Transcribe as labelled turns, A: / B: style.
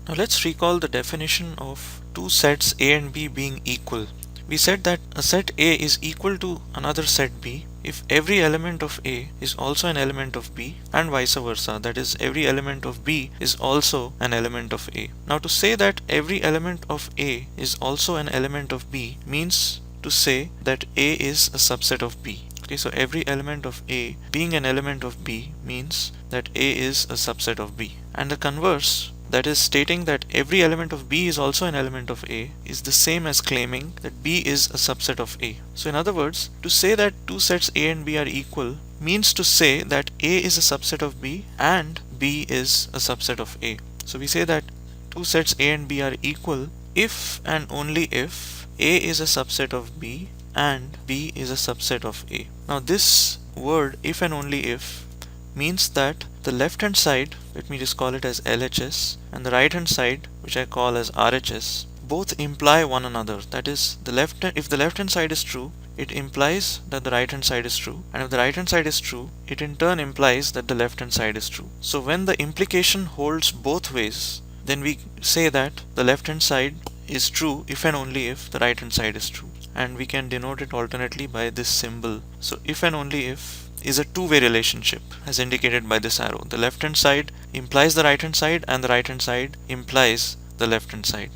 A: Now let's recall the definition of two sets A and B being equal. We said that a set A is equal to another set B if every element of A is also an element of B and vice versa, that is, every element of B is also an element of A. Now to say that every element of A is also an element of B means to say that A is a subset of B. Okay, so every element of A being an element of B means that A is a subset of B. And the converse, that is stating that every element of B is also an element of A, is the same as claiming that B is a subset of A. So in other words, to say that two sets A and B are equal means to say that A is a subset of B and B is a subset of A. So we say that two sets A and B are equal if and only if A is a subset of B and B is a subset of A. Now this word if and only if means that the left hand side, let me just call it as LHS, and the right hand side, which I call as RHS, both imply one another. That is, if the left hand side is true, it implies that the right hand side is true, and if the right hand side is true, it in turn implies that the left hand side is true. So when the implication holds both ways, then we say that the left hand side is true if and only if the right hand side is true, and we can denote it alternately by this symbol. So if and only if is a two-way relationship as indicated by this arrow. The left hand side implies the right hand side and the right hand side implies the left hand side.